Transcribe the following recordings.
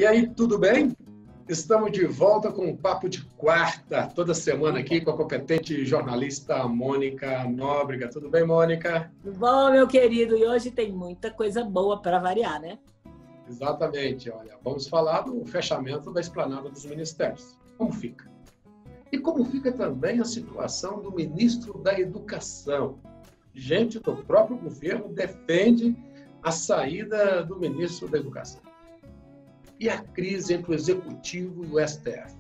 E aí, tudo bem? Estamos de volta com um papo de quarta, toda semana aqui com a competente jornalista Mônica Nóbrega. Tudo bem, Mônica? Tudo bom, meu querido? E hoje tem muita coisa boa para variar, né? Exatamente. Olha, vamos falar do fechamento da esplanada dos ministérios. Como fica? E como fica também a situação do ministro da Educação? Gente do próprio governo defende a saída do ministro da Educação. E a crise entre o Executivo e o STF?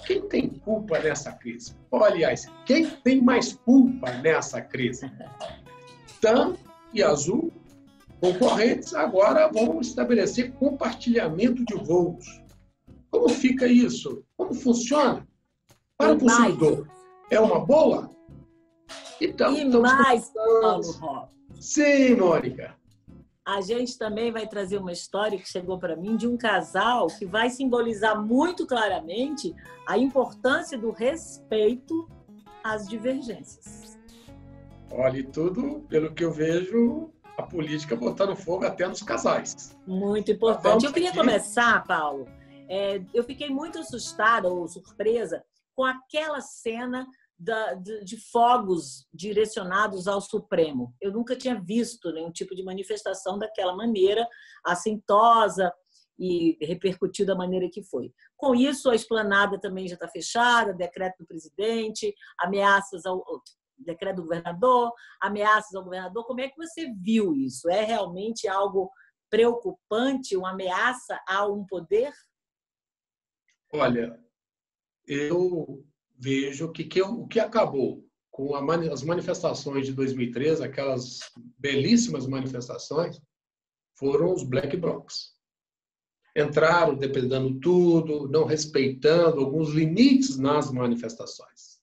Quem tem culpa nessa crise? Aliás, quem tem mais culpa nessa crise? TAM e Azul, concorrentes, agora vão estabelecer compartilhamento de voos. Como fica isso? Como funciona? Para o consumidor, é uma boa? Então, e mais, Paulo Rocha. Sim, Mônica. A gente também vai trazer uma história que chegou para mim de um casal que vai simbolizar muito claramente a importância do respeito às divergências. Olha, e tudo, pelo que eu vejo, a política botando fogo até nos casais. Muito importante. Eu queria começar, Paulo. Eu fiquei muito assustada ou surpresa com aquela cena de fogos direcionados ao Supremo. Eu nunca tinha visto nenhum tipo de manifestação daquela maneira, assintosa e repercutiu da maneira que foi. Com isso, a esplanada também já está fechada, decreto do presidente, ameaças ao decreto do governador, ameaças ao governador. Como é que você viu isso? É realmente algo preocupante, uma ameaça a um poder? Olha, eu vejo que o que acabou com as manifestações de 2013, aquelas belíssimas manifestações, foram os black blocs. Entraram depredando tudo, não respeitando alguns limites nas manifestações.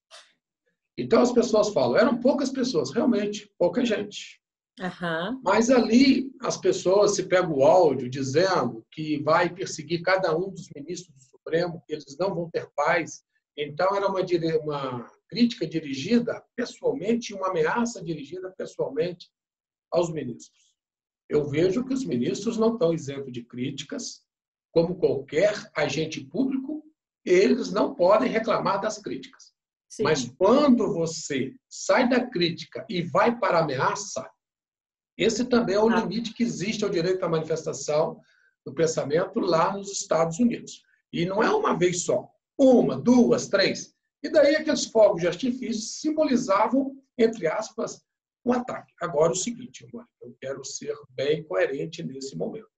Então as pessoas falam, eram poucas pessoas, realmente, pouca gente. Uhum. Mas ali as pessoas se pegam o áudio dizendo que vai perseguir cada um dos ministros do Supremo, que eles não vão ter paz. Então, era uma crítica dirigida pessoalmente, uma ameaça dirigida pessoalmente aos ministros. Eu vejo que os ministros não estão isentos de críticas, como qualquer agente público, eles não podem reclamar das críticas. Sim. Mas quando você sai da crítica e vai para a ameaça, esse também é o limite que existe ao direito à manifestação do pensamento lá nos Estados Unidos. E não é uma vez só. Uma, duas, três. E daí aqueles fogos de artifício simbolizavam, entre aspas, um ataque. Agora o seguinte, eu quero ser bem coerente nesse momento.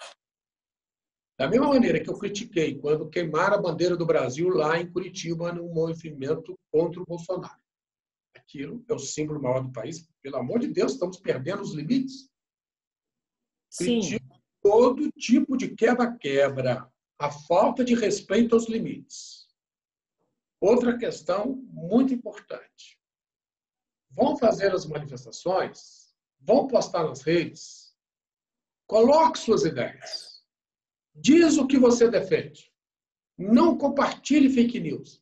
Da mesma maneira que eu critiquei quando queimaram a bandeira do Brasil lá em Curitiba, num movimento contra o Bolsonaro. Aquilo é o símbolo maior do país. Pelo amor de Deus, estamos perdendo os limites. Sim. Critico todo tipo de quebra-quebra, a falta de respeito aos limites. Outra questão muito importante. Vão fazer as manifestações, vão postar nas redes, coloque suas ideias, diz o que você defende, não compartilhe fake news.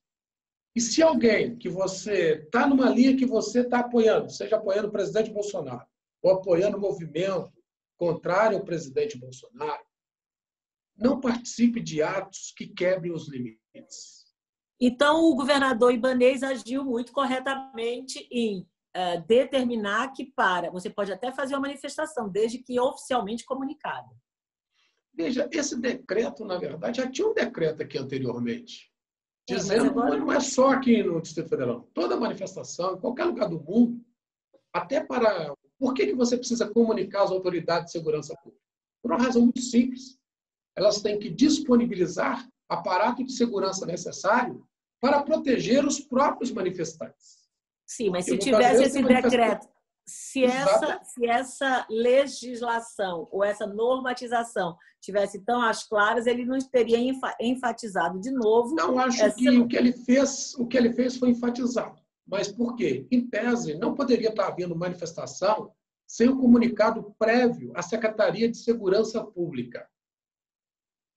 E se alguém que você está numa linha que você está apoiando, seja apoiando o presidente Bolsonaro ou apoiando o movimento contrário ao presidente Bolsonaro, não participe de atos que quebrem os limites. Então, o governador Ibanez agiu muito corretamente em determinar que você pode até fazer uma manifestação, desde que oficialmente comunicada. Veja, esse decreto, na verdade, já tinha um decreto aqui anteriormente, dizendo que não é só aqui no Distrito Federal, toda manifestação, em qualquer lugar do mundo, até para... Por que você precisa comunicar às autoridades de segurança pública? Por uma razão muito simples. Elas têm que disponibilizar aparato de segurança necessário para proteger os próprios manifestantes. Sim, mas se tivesse esse decreto, se essa legislação ou essa normatização tivesse tão às claras, ele não teria enfatizado de novo. Não, acho que o que ele fez foi enfatizado. Mas por quê? Em tese, não poderia estar havendo manifestação sem o comunicado prévio à Secretaria de Segurança Pública.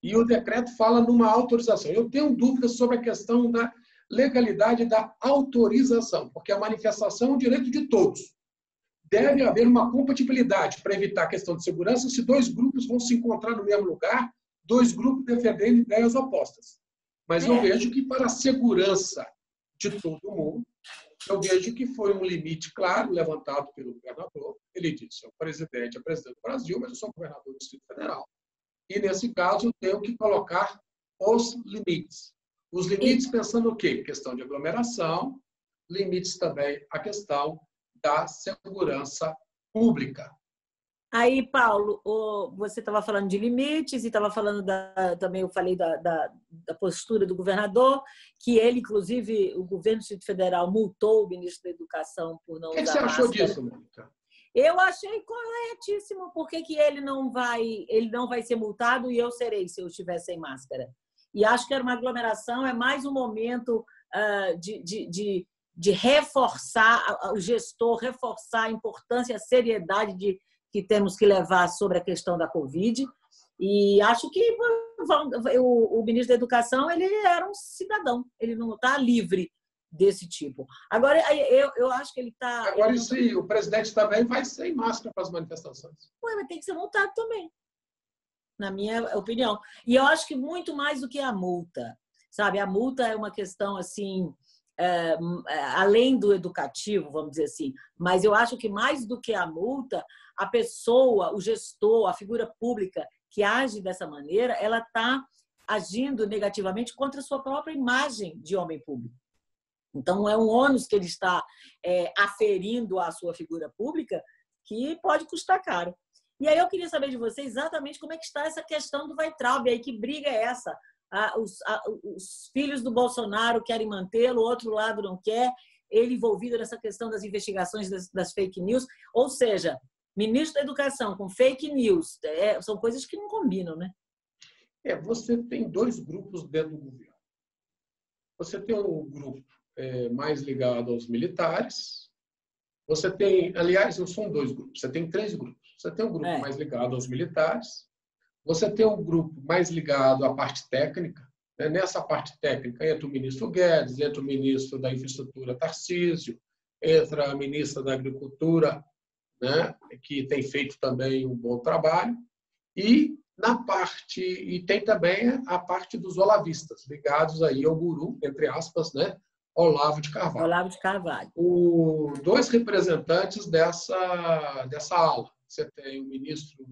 E o decreto fala numa autorização. Eu tenho dúvidas sobre a questão da legalidade da autorização, porque a manifestação é um direito de todos. Deve haver uma compatibilidade para evitar a questão de segurança se dois grupos vão se encontrar no mesmo lugar dois grupos defendendo ideias opostas. Mas eu vejo que, para a segurança de todo mundo, eu vejo que foi um limite claro levantado pelo governador. Ele disse: o presidente é presidente do Brasil, mas eu sou governador do Distrito Federal. E, nesse caso, eu tenho que colocar os limites. Os limites pensando o quê? Questão de aglomeração, limites também a questão da segurança pública. Aí, Paulo, você estava falando de limites e estava falando também, eu falei da postura do governador, que ele, inclusive, o governo do Distrito Federal multou o ministro da Educação por não usar máscara. O que você achou disso, Mônica? Eu achei corretíssimo. Por que ele não vai ser multado e eu serei se eu estiver sem máscara? E acho que era uma aglomeração, é mais um momento de reforçar, o gestor reforçar a importância, a seriedade que temos que levar sobre a questão da Covid. E acho que o ministro da Educação ele era um cidadão, ele não está livre desse tipo. Agora, eu acho que ele está... Agora, isso aí, o presidente também vai sem máscara para as manifestações. Ué, mas tem que ser multado também, na minha opinião. E eu acho que muito mais do que a multa, sabe? A multa é uma questão, assim, além do educativo, vamos dizer assim, mas eu acho que mais do que a multa, a pessoa, o gestor, a figura pública que age dessa maneira, ela está agindo negativamente contra a sua própria imagem de homem público. Então, é um ônus que ele está aferindo à sua figura pública que pode custar caro. E aí eu queria saber de você exatamente como é que está essa questão do Weintraub, aí que briga é essa? Os filhos do Bolsonaro querem mantê-lo, o outro lado não quer, ele envolvido nessa questão das investigações das fake news, ou seja, ministro da Educação com fake news, são coisas que não combinam, né? Você tem dois grupos dentro do governo. Você tem um grupo mais ligado aos militares, você tem, aliás, não são dois grupos, você tem três grupos. Você tem um grupo mais ligado aos militares, você tem um grupo mais ligado à parte técnica. Nessa parte técnica entra o ministro Guedes, entra o ministro da Infraestrutura Tarcísio, entra a ministra da Agricultura, né, que tem feito também um bom trabalho, e tem também a parte dos olavistas, ligados aí ao guru, entre aspas, né, Olavo de Carvalho. Olavo de Carvalho. Dois representantes dessa ala. Você tem o ministro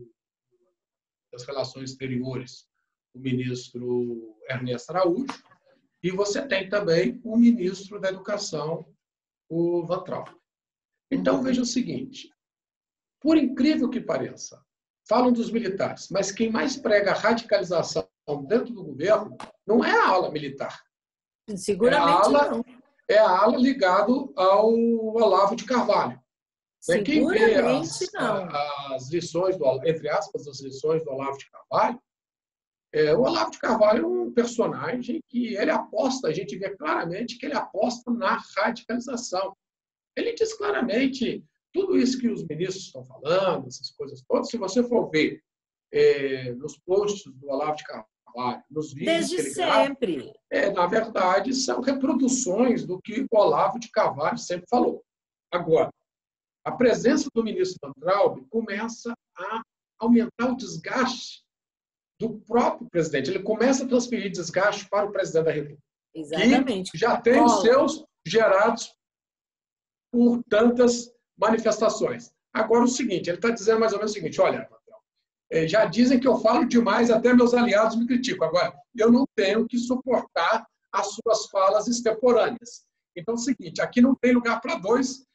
das Relações Exteriores, o ministro Ernesto Araújo, e você tem também o ministro da Educação, o Weintraub. Então, veja o seguinte, por incrível que pareça, falam dos militares, mas quem mais prega a radicalização dentro do governo não é a ala militar. Seguramente não. É a ala ligado ao Olavo de Carvalho. Quem vê as lições, entre aspas, as lições do Olavo de Carvalho, o Olavo de Carvalho é um personagem que ele aposta, a gente vê claramente que ele aposta na radicalização. Ele diz claramente tudo isso que os ministros estão falando, essas coisas todas, se você for ver nos posts do Olavo de Carvalho, nos vídeos desde que ele sempre. grava, na verdade, são reproduções do que o Olavo de Carvalho sempre falou. Agora, a presença do ministro Weintraub começa a aumentar o desgaste do próprio presidente. Ele começa a transferir desgaste para o presidente da República. Exatamente. Que já tem os seus gerados por tantas manifestações. Agora, o seguinte, ele está dizendo mais ou menos o seguinte, olha, já dizem que eu falo demais, até meus aliados me criticam. Agora, eu não tenho que suportar as suas falas extemporâneas. Então, é o seguinte, aqui não tem lugar para dois,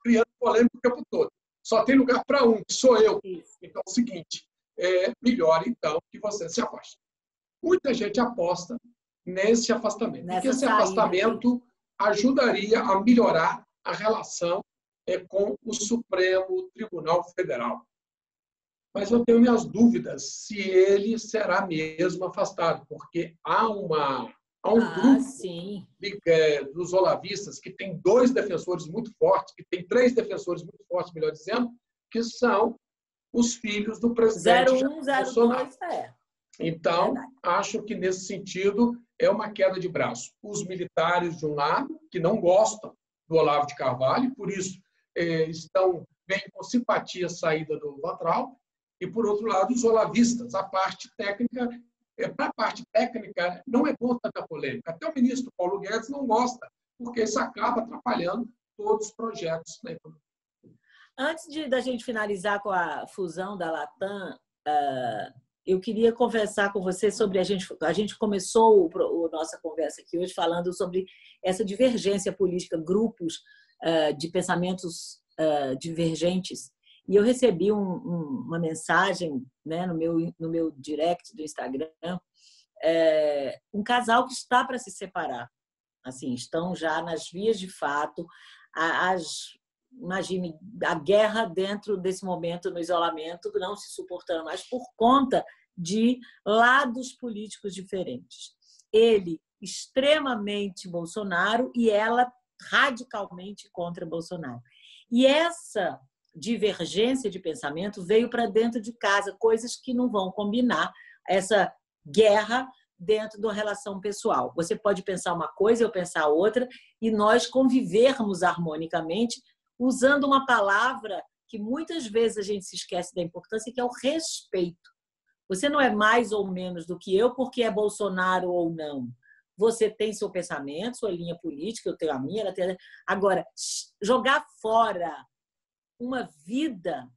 criando polêmica o tempo todo. Só tem lugar para um, que sou eu. Então, é o seguinte, melhor, então, que você se afaste. Muita gente aposta nesse afastamento. Porque esse afastamento ajudaria a melhorar a relação com o Supremo Tribunal Federal. Mas eu tenho minhas dúvidas se ele será mesmo afastado, porque há um grupo dos olavistas que tem dois defensores muito fortes, que tem três defensores muito fortes, melhor dizendo, que são os filhos do presidente Bolsonaro. Então, acho que nesse sentido é uma queda de braço. Os militares, de um lado, que não gostam do Olavo de Carvalho, por isso estão bem com simpatia a saída do Weintraub, e, por outro lado, os olavistas. A parte técnica, para a parte técnica, não é bom tanta polêmica. Até o ministro Paulo Guedes não gosta, porque isso acaba atrapalhando todos os projetos, né? Antes da gente finalizar com a fusão da Latam, eu queria conversar com você sobre a gente começou a nossa conversa aqui hoje falando sobre essa divergência política, grupos de pensamentos divergentes. E eu recebi uma mensagem, né, no meu direct do Instagram, um casal que está para se separar. Assim, estão já nas vias de fato. Imagine a guerra dentro desse momento, no isolamento, não se suportando mais por conta de lados políticos diferentes. Ele extremamente Bolsonaro e ela radicalmente contra Bolsonaro. E essa divergência de pensamento veio para dentro de casa, coisas que não vão combinar, essa guerra dentro da relação pessoal. Você pode pensar uma coisa, eu pensar outra, e nós convivermos harmonicamente usando uma palavra que muitas vezes a gente se esquece da importância, que é o respeito. Você não é mais ou menos do que eu porque é Bolsonaro ou não. Você tem seu pensamento, sua linha política, eu tenho a minha, ela tem a... Agora, jogar fora uma vida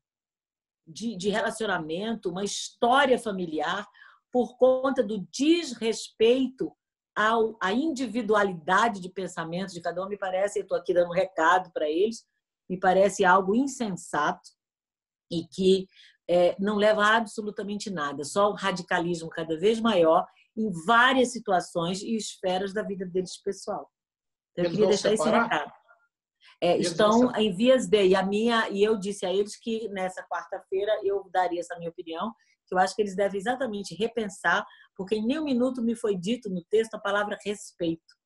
de relacionamento, uma história familiar, por conta do desrespeito à individualidade de pensamento de cada um, me parece, eu estou aqui dando um recado para eles, me parece algo insensato e que não leva a absolutamente nada, só um radicalismo cada vez maior em várias situações e esferas da vida deles pessoal. Então, eu queria deixar esse recado. Estão em vias de, e eu disse a eles que nessa quarta-feira eu daria essa minha opinião, que eu acho que eles devem exatamente repensar, porque em nenhum minuto me foi dito no texto a palavra respeito.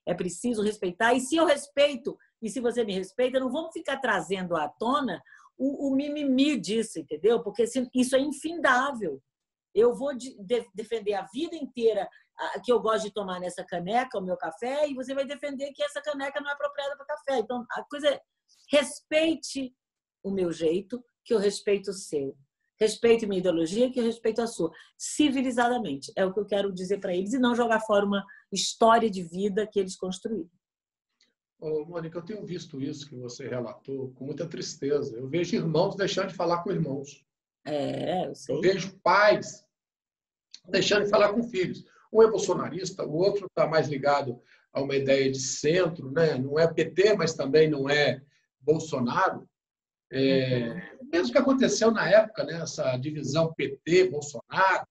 É preciso respeitar, e se eu respeito, e se você me respeita, não vamos ficar trazendo à tona o mimimi disso, entendeu? Porque isso é infindável. Eu vou defender a vida inteira que eu gosto de tomar nessa caneca o meu café, e você vai defender que essa caneca não é apropriada para café. Então, a coisa é respeite o meu jeito, que eu respeito o seu. Respeite minha ideologia, que eu respeito a sua. Civilizadamente. É o que eu quero dizer para eles, e não jogar fora uma história de vida que eles construíram. Mônica, eu tenho visto isso que você relatou com muita tristeza. Eu vejo irmãos deixando de falar com irmãos. Eu sei. Eu vejo pais deixando de falar com filhos. Um é bolsonarista, o outro está mais ligado a uma ideia de centro, né? Não é PT, mas também não é Bolsonaro. Mesmo que aconteceu na época, né? Essa divisão PT-Bolsonaro,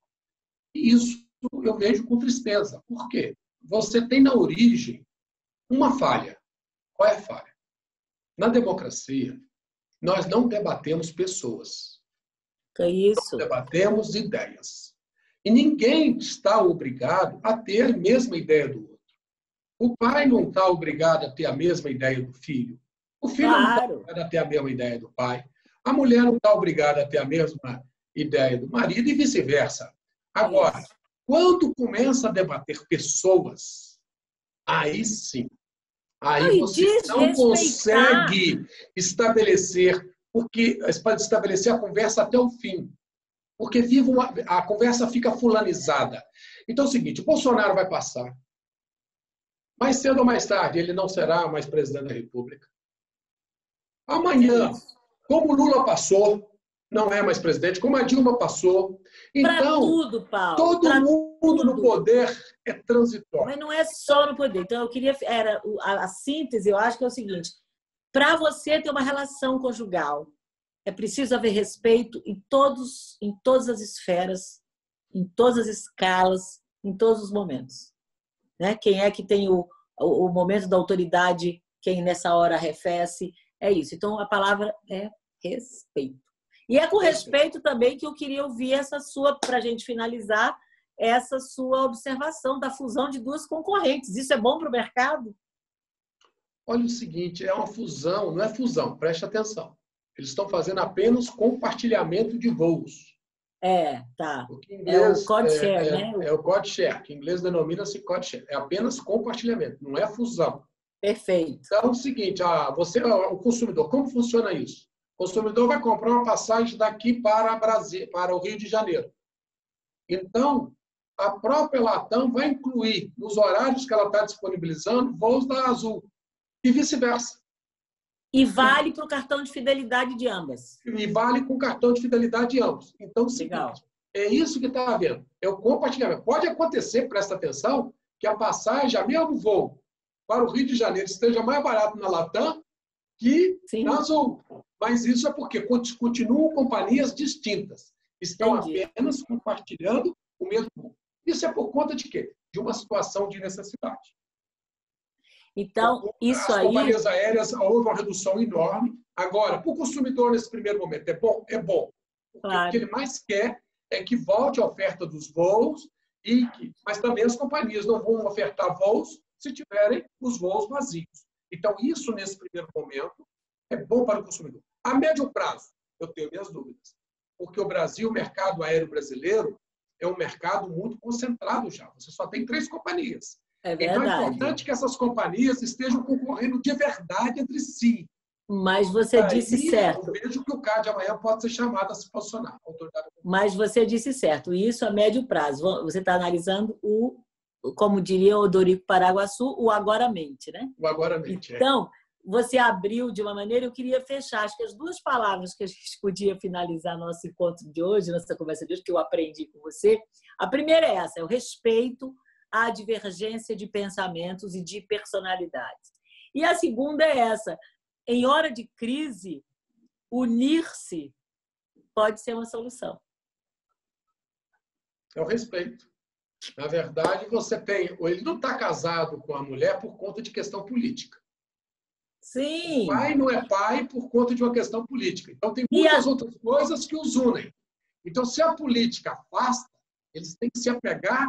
e isso eu vejo com tristeza. Por quê? Você tem na origem uma falha. Qual é a falha? Na democracia, nós não debatemos pessoas. É isso. Nós debatemos ideias. E ninguém está obrigado a ter a mesma ideia do outro. O pai não está obrigado a ter a mesma ideia do filho. O filho não está obrigado a ter a mesma ideia do pai. A mulher não está obrigada a ter a mesma ideia do marido e vice-versa. Agora, quando começa a debater pessoas, aí sim. Aí você não consegue estabelecer, porque pode estabelecer a conversa até o fim. Porque a conversa fica fulanizada. Então é o seguinte, o Bolsonaro vai passar. Mais cedo ou mais tarde, ele não será mais presidente da República. Amanhã, como o Lula passou, não é mais presidente, como a Dilma passou. Então, tudo, Paulo, todo mundo no poder é transitório. Mas não é só no poder. Então, eu queria... a síntese, eu acho que é o seguinte. Para você ter uma relação conjugal, é preciso haver respeito em todas as esferas, em todas as escalas, em todos os momentos. Né? Quem é que tem o momento da autoridade, quem nessa hora arrefece, é isso. Então, a palavra é respeito. E é com respeito também que eu queria ouvir essa sua, para a gente finalizar, essa sua observação da fusão de duas concorrentes. Isso é bom para o mercado? Olha o seguinte, é uma fusão, não é fusão, preste atenção. Eles estão fazendo apenas compartilhamento de voos. Tá. Inglês, o code share, né? É o code share, que em inglês denomina-se code share. É apenas compartilhamento, não é fusão. Perfeito. Então é o seguinte, você, o consumidor, como funciona isso? O consumidor vai comprar uma passagem daqui para Brasília, para o Rio de Janeiro. Então, a própria Latam vai incluir nos horários que ela está disponibilizando voos da Azul e vice-versa. E vale para o cartão de fidelidade de ambas. E vale com cartão de fidelidade de ambos. Então, legal. É isso que está havendo. É o compartilhamento. Pode acontecer, presta atenção, que a passagem, a mesmo voo para o Rio de Janeiro, esteja mais barato na Latam que na Azul. Mas isso é porque continuam companhias distintas. Estão apenas compartilhando o mesmo voo. Isso é por conta de quê? De uma situação de necessidade. Então, isso As aí... companhias aéreas, houve uma redução enorme. Agora, para o consumidor, nesse primeiro momento, é bom? É bom. Claro. O que ele mais quer é que volte a oferta dos voos, mas também as companhias não vão ofertar voos se tiverem os voos vazios. Então, isso, nesse primeiro momento, é bom para o consumidor. A médio prazo, eu tenho minhas dúvidas. Porque o Brasil, o mercado aéreo brasileiro, é um mercado muito concentrado já. Você só tem 3 companhias. É verdade. Então, é importante que essas companhias estejam concorrendo de verdade entre si. Mas você disse certo. Eu vejo que o CAD amanhã pode ser chamado a se posicionar. Mas você disse certo. Isso a médio prazo. Você está analisando como diria o Dorico Paraguaçu, o agoramente, né? O agoramente, Então, você abriu de uma maneira, eu queria fechar. Acho que as 2 palavras que a gente podia finalizar nosso encontro de hoje, nossa conversa de hoje, que eu aprendi com você. A primeira é essa, é o respeito à divergência de pensamentos e de personalidades. E a segunda é essa, em hora de crise, unir-se pode ser uma solução. É o respeito. Na verdade, ele não está casado com a mulher por conta de questão política. Sim. O pai não é pai por conta de uma questão política. Então, tem muitas outras coisas que os unem. Então, se a política afasta, eles têm que se apegar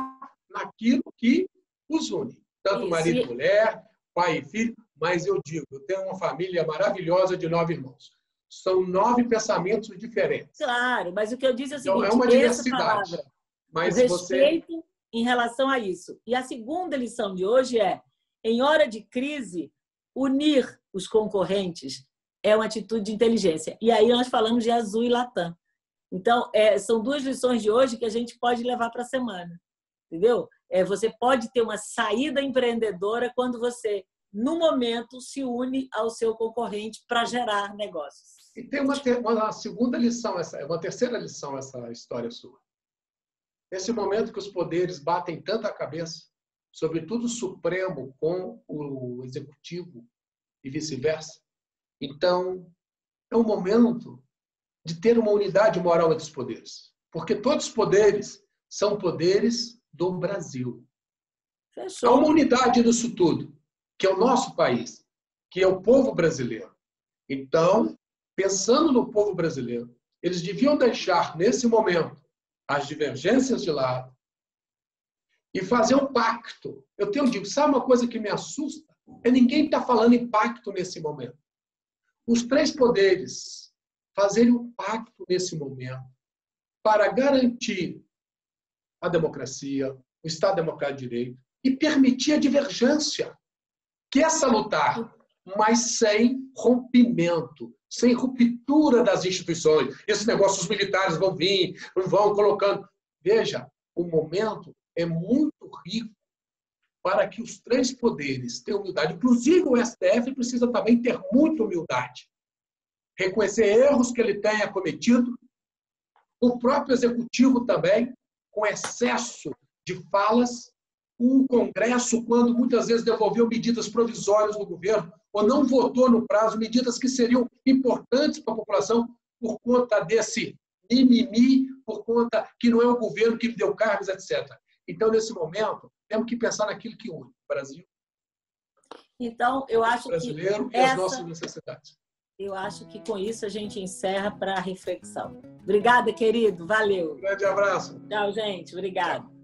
naquilo que os une. Tanto marido e mulher, pai e filho. Mas eu digo, eu tenho uma família maravilhosa de 9 irmãos. São 9 pensamentos diferentes. Claro, mas o que eu disse é o seguinte... Então, é uma diversidade. Palavra, mas o respeito em relação a isso. E a segunda lição de hoje é, em hora de crise, unir os concorrentes é uma atitude de inteligência. E aí nós falamos de Azul e Latam. Então, são 2 lições de hoje que a gente pode levar para a semana. Entendeu? Você pode ter uma saída empreendedora quando você, no momento, se une ao seu concorrente para gerar negócios. E tem uma segunda lição, uma terceira lição, essa história sua. Nesse momento que os poderes batem tanto a cabeça, sobretudo o Supremo com o Executivo e vice-versa, então é um momento de ter uma unidade moral entre os poderes. Porque todos os poderes são poderes do Brasil. Fechou. Há uma unidade nisso tudo, que é o nosso país, que é o povo brasileiro. Então, pensando no povo brasileiro, eles deviam deixar, nesse momento, as divergências de lado e fazer um pacto. Eu digo, sabe uma coisa que me assusta? Ninguém está falando em pacto nesse momento. Os 3 poderes fazerem um pacto nesse momento para garantir a democracia, o Estado Democrático de Direito e permitir a divergência, que é salutar, mas sem rompimento, sem ruptura das instituições. Esse negócio, os militares vão vir, vão colocando... Veja, o momento é muito rico para que os 3 poderes tenham humildade. Inclusive, o STF precisa também ter muita humildade. Reconhecer erros que ele tenha cometido. O próprio Executivo também, com excesso de falas. O Congresso, quando muitas vezes devolveu medidas provisórias do governo, ou não votou no prazo, medidas que seriam importantes para a população, por conta desse mimimi, por conta que não é o governo que lhe deu cargos, etc. Então, nesse momento, temos que pensar naquilo que une o Brasil. Então, eu acho brasileiro e as nossas necessidades. Eu acho que com isso a gente encerra para a reflexão. Obrigada, querido. Valeu. Um grande abraço. Tchau, gente. Obrigada.